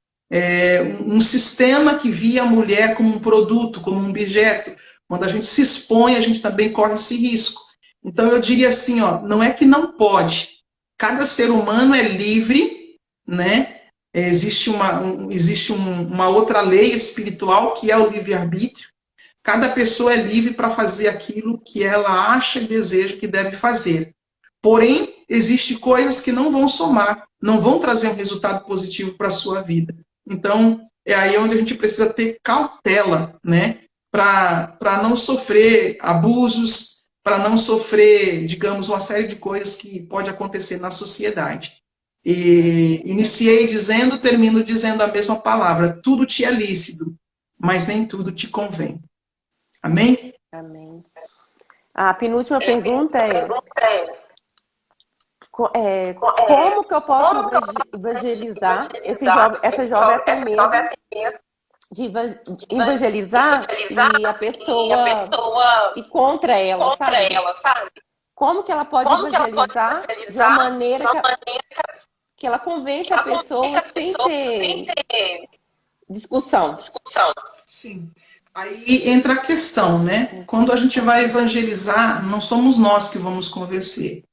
S1: Um sistema que via a mulher como um produto, como um objeto. Quando a gente se expõe, a gente também corre esse risco. Então eu diria assim, ó, não é que não pode. Cada ser humano é livre, né? Existe uma outra lei espiritual que é o livre-arbítrio. Cada pessoa é livre para fazer aquilo que ela acha e deseja que deve fazer. Porém, existem coisas que não vão somar, não vão trazer um resultado positivo para a sua vida. Então, é aí onde a gente precisa ter cautela, né? Para não sofrer abusos, para não sofrer, digamos, uma série de coisas que pode acontecer na sociedade. E iniciei dizendo, termino dizendo a mesma palavra: tudo te é lícito, mas nem tudo te convém. Amém?
S2: Amém. A penúltima pergunta como que eu posso evangelizar essa jovem até medo de evangelizar e a pessoa ir contra ela, sabe? Como que ela pode evangelizar de uma maneira que ela convence a pessoa sem ter discussão?
S1: Sim. Aí entra a questão, né? Quando a gente vai evangelizar, não somos nós que vamos convencer.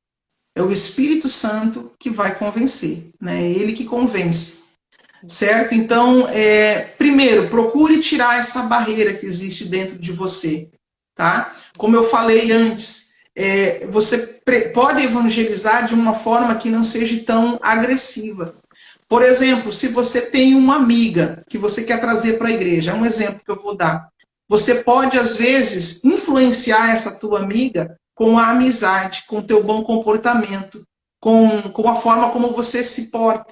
S1: É o Espírito Santo que vai convencer, né? É ele que convence, certo? Então, primeiro, procure tirar essa barreira que existe dentro de você, tá? Como eu falei antes, você pode evangelizar de uma forma que não seja tão agressiva. Por exemplo, se você tem uma amiga que você quer trazer para a igreja, é um exemplo que eu vou dar. Você pode, às vezes, influenciar essa tua amiga com a amizade, com o teu bom comportamento, com a forma como você se porta.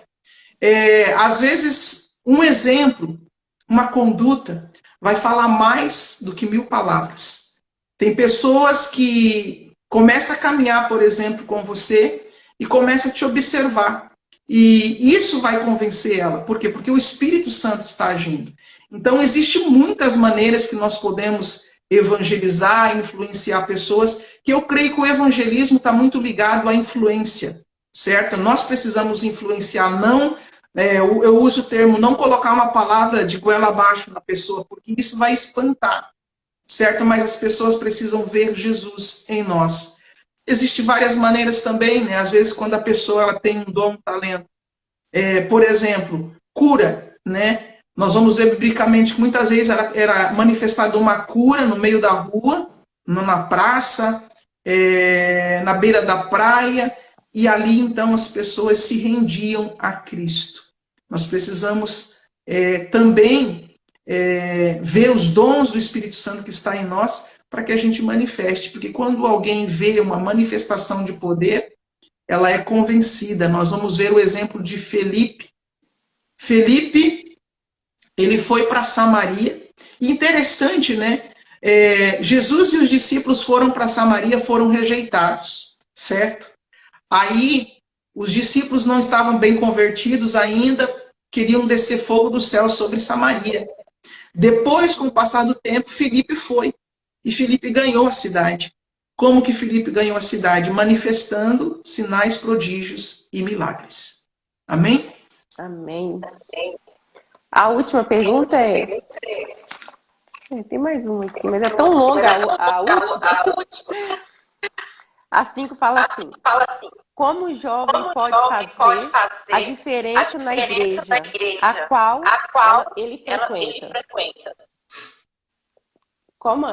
S1: Às vezes, um exemplo, uma conduta, vai falar mais do que 1000 palavras. Tem pessoas que começam a caminhar, por exemplo, com você e começam a te observar. E isso vai convencer ela. Por quê? Porque o Espírito Santo está agindo. Então, existem muitas maneiras que nós podemos evangelizar, influenciar pessoas, que eu creio que o evangelismo está muito ligado à influência, certo? Nós precisamos influenciar, não, eu uso o termo, não colocar uma palavra de goela abaixo na pessoa, porque isso vai espantar, certo? Mas as pessoas precisam ver Jesus em nós. Existem várias maneiras também, né? Às vezes, quando a pessoa ela tem um dom, um talento, por exemplo, cura, né? Nós vamos ver biblicamente que muitas vezes era manifestada uma cura no meio da rua, na praça, na beira da praia, e ali então as pessoas se rendiam a Cristo. Nós precisamos também ver os dons do Espírito Santo que está em nós, para que a gente manifeste, porque quando alguém vê uma manifestação de poder, ela é convencida. Nós vamos ver o exemplo de Felipe. Felipe, ele foi para Samaria, e interessante, né? Jesus e os discípulos foram para Samaria, foram rejeitados, certo? Aí, os discípulos não estavam bem convertidos ainda, queriam descer fogo do céu sobre Samaria. Depois, com o passar do tempo, Felipe foi. E Felipe ganhou a cidade. Como que Felipe ganhou a cidade? Manifestando sinais, prodígios e milagres. Amém?
S2: Amém. A última pergunta é... Tem mais uma aqui, mas é tão longa a última. A 5 fala assim: como o jovem pode fazer a diferença na igreja a qual ele frequenta? Como?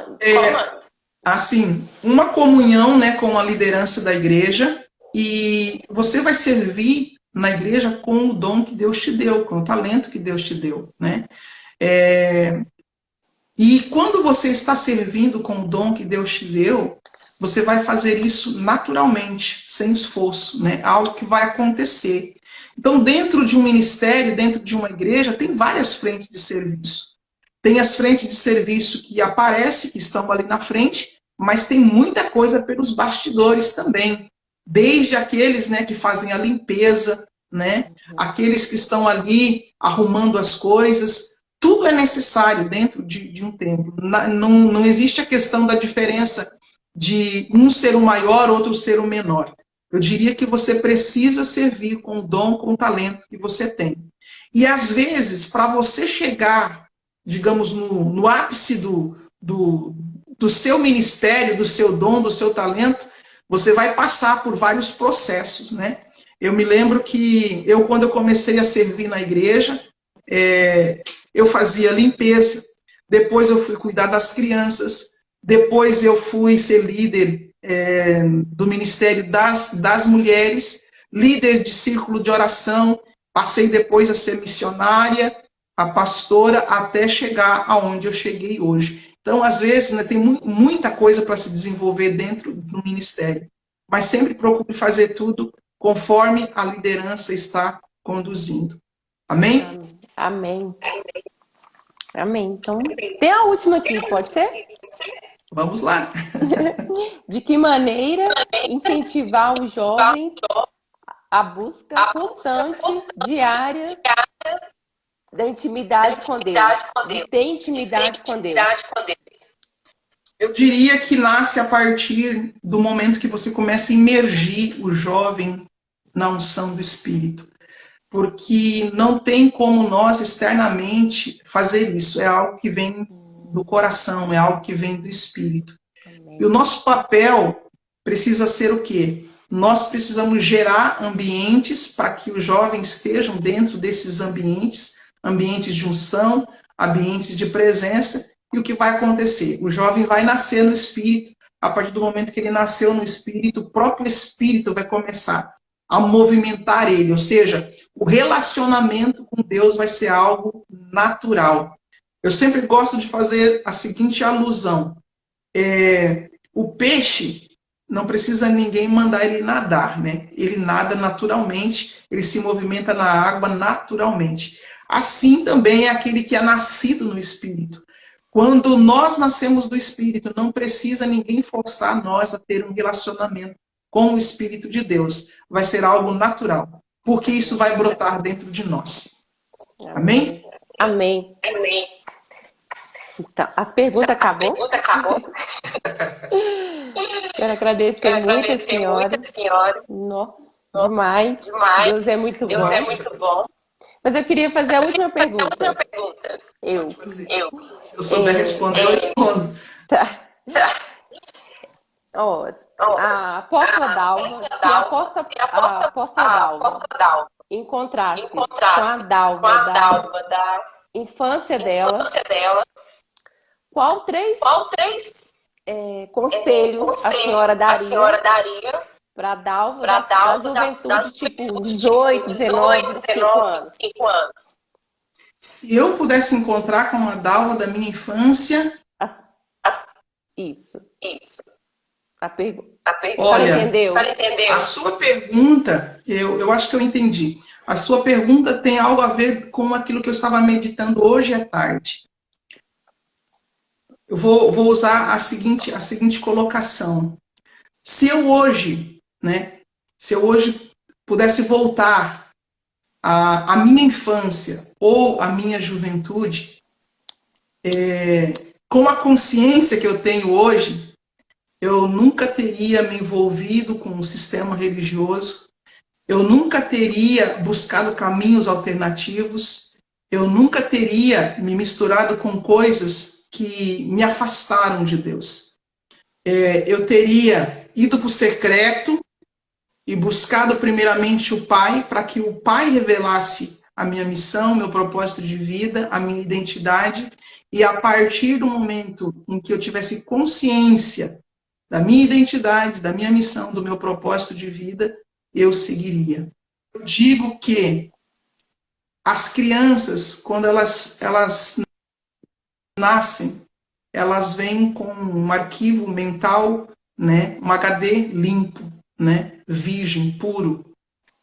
S1: Assim, uma comunhão, né, com a liderança da igreja, e você vai servir na igreja com o dom que Deus te deu, com o talento que Deus te deu, né? E quando você está servindo com o dom que Deus te deu, você vai fazer isso naturalmente, sem esforço, né? Algo que vai acontecer. Então, dentro de um ministério, dentro de uma igreja, tem várias frentes de serviço. Tem as frentes de serviço que aparecem, que estão ali na frente, mas tem muita coisa pelos bastidores também. Desde aqueles, né, que fazem a limpeza, né? Aqueles que estão ali arrumando as coisas. Tudo é necessário dentro de um templo. Não existe a questão da diferença de um ser o maior, outro ser o menor. Eu diria que você precisa servir com o dom, com o talento que você tem. E às vezes, para você chegar, digamos, no ápice do seu ministério, do seu dom, do seu talento, você vai passar por vários processos, né? Eu me lembro que quando eu comecei a servir na igreja, eu fazia limpeza, depois eu fui cuidar das crianças, depois eu fui ser líder do Ministério das Mulheres, líder de círculo de oração, passei depois a ser missionária, a pastora, até chegar aonde eu cheguei hoje. Então, às vezes, né, tem muita coisa para se desenvolver dentro do ministério, mas sempre procure fazer tudo conforme a liderança está conduzindo. Amém?
S2: Amém. Amém. Então, tem a última aqui, pode ser?
S1: Vamos lá.
S2: De que maneira incentivar os jovens a busca constante, diária, da intimidade com Deus, de ter intimidade com Deus?
S1: Eu diria que nasce a partir do momento que você começa a imergir o jovem na unção do Espírito. Porque não tem como nós externamente fazer isso. É algo que vem do coração, é algo que vem do Espírito. Amém. E o nosso papel precisa ser o quê? Nós precisamos gerar ambientes para que os jovens estejam dentro desses ambientes, ambientes de unção, ambientes de presença. E o que vai acontecer? O jovem vai nascer no Espírito. A partir do momento que ele nasceu no Espírito, o próprio Espírito vai começar a movimentar ele, ou seja, o relacionamento com Deus vai ser algo natural. Eu sempre gosto de fazer a seguinte alusão. O peixe, não precisa ninguém mandar ele nadar, né? Ele nada naturalmente, ele se movimenta na água naturalmente. Assim também é aquele que é nascido no Espírito. Quando nós nascemos do Espírito, não precisa ninguém forçar nós a ter um relacionamento com o Espírito de Deus. Vai ser algo natural, porque isso vai brotar dentro de nós. Amém?
S2: Amém. Amém. Então, a pergunta acabou? Quero agradecer muito a senhora. Demais. Deus é muito bom. Mas eu queria fazer a última pergunta.
S1: Se eu souber responder, eu respondo.
S2: Tá. A apóstola Dalva, se a apóstola Dalva encontrasse com a Dalva da infância dela, qual três conselhos a senhora daria para a Dalva da juventude, tipo 18, 19, 5 anos?
S1: Se eu pudesse encontrar com a Dalva da minha infância...
S2: Isso. A pergunta.
S1: Olha,
S2: entendeu?
S1: A sua pergunta, eu acho que eu entendi. A sua pergunta tem algo a ver com aquilo que eu estava meditando hoje à tarde. Eu vou usar a seguinte colocação. Se eu hoje pudesse voltar à minha infância ou à minha juventude, com a consciência que eu tenho hoje, eu nunca teria me envolvido com um sistema religioso, eu nunca teria buscado caminhos alternativos, eu nunca teria me misturado com coisas que me afastaram de Deus. Eu teria ido para o secreto e buscado primeiramente o Pai, para que o Pai revelasse a minha missão, meu propósito de vida, a minha identidade, e a partir do momento em que eu tivesse consciência da minha identidade, da minha missão, do meu propósito de vida, eu seguiria. Eu digo que as crianças, quando elas nascem, elas vêm com um arquivo mental, né, um HD limpo, né, virgem, puro.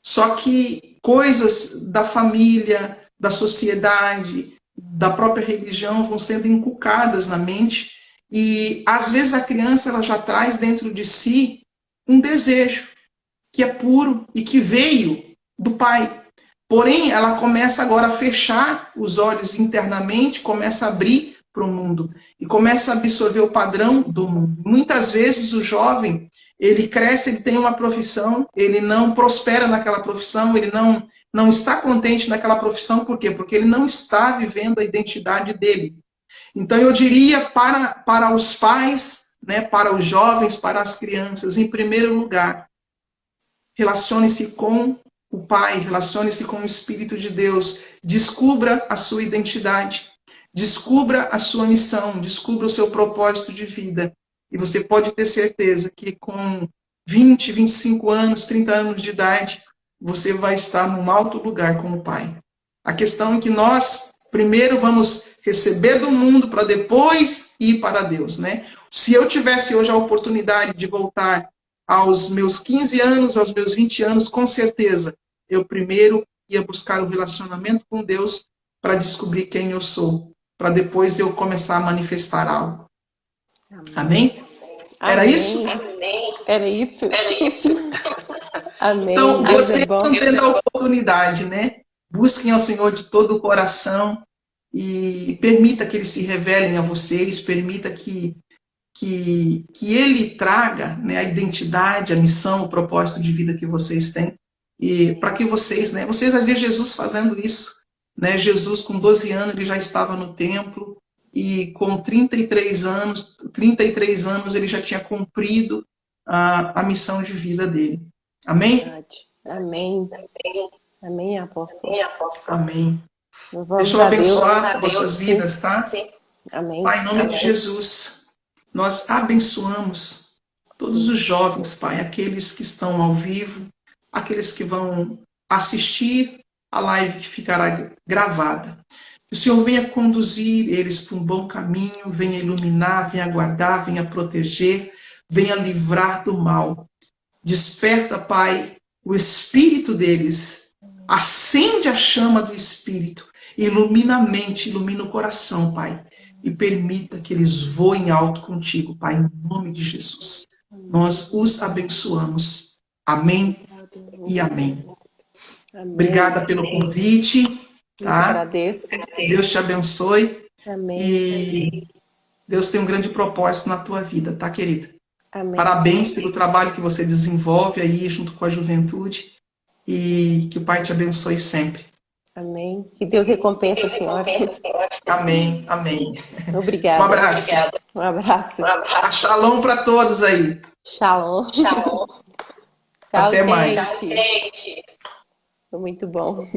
S1: Só que coisas da família, da sociedade, da própria religião vão sendo inculcadas na mente e às vezes a criança ela já traz dentro de si um desejo que é puro e que veio do pai. Porém, ela começa agora a fechar os olhos internamente, começa a abrir para o mundo e começa a absorver o padrão do mundo. Muitas vezes o jovem, ele cresce, ele tem uma profissão, ele não prospera naquela profissão, ele não está contente naquela profissão, por quê? Porque ele não está vivendo a identidade dele. Então eu diria para os pais, né, para os jovens, para as crianças, em primeiro lugar, relacione-se com o Pai, relacione-se com o Espírito de Deus, descubra a sua identidade, descubra a sua missão, descubra o seu propósito de vida. E você pode ter certeza que com 20, 25 anos, 30 anos de idade, você vai estar num alto lugar com o Pai. A questão é que nós, primeiro, vamos receber do mundo para depois ir para Deus, né? Se eu tivesse hoje a oportunidade de voltar aos meus 15 anos, aos meus 20 anos, com certeza, eu primeiro ia buscar o relacionamento com Deus para descobrir quem eu sou, para depois eu começar a manifestar algo. Amém? Era isso?
S2: Amém. Era isso? Amém.
S1: Então,
S2: Deus
S1: vocês
S2: é bom.
S1: estão tendo a oportunidade, né? Busquem ao Senhor de todo o coração e permita que Ele se revelem a vocês, permita que Ele traga, né, a identidade, a missão, o propósito de vida que vocês têm, e para que vocês, né, vocês vão ver Jesus fazendo isso, né, Jesus com 12 anos ele já estava no templo, e com 33 anos ele já tinha cumprido a missão de vida dele. Amém?
S2: Amém. Amém, apóstolo.
S1: Amém.
S2: Louvamos
S1: Deixa eu
S2: a Deus.
S1: abençoar vossas vidas, tá?
S2: Amém.
S1: Pai, em nome de Jesus, nós abençoamos todos os jovens, Pai, aqueles que estão ao vivo, aqueles que vão assistir a live que ficará gravada. Que o Senhor venha conduzir eles para um bom caminho, venha iluminar, venha guardar, venha proteger, venha livrar do mal. Desperta, Pai, o espírito deles, acende a chama do espírito, ilumina a mente, ilumina o coração, Pai, e permita que eles voem alto contigo, Pai, em nome de Jesus. Nós os abençoamos. Amém e amém. Obrigada pelo convite. Tá?
S2: Agradeço.
S1: Deus te abençoe.
S2: Amém.
S1: E Deus tem um grande propósito na tua vida, tá, querida?
S2: Amém.
S1: Parabéns pelo trabalho que você desenvolve aí junto com a juventude. E que o Pai te abençoe sempre.
S2: Amém. Que Deus recompense a senhora.
S1: Amém, amém.
S2: Obrigada.
S1: Um abraço.
S2: Um abraço.
S1: Shalom para todos aí.
S2: Shalom. Tchau,
S1: Até mais.
S2: Foi muito bom.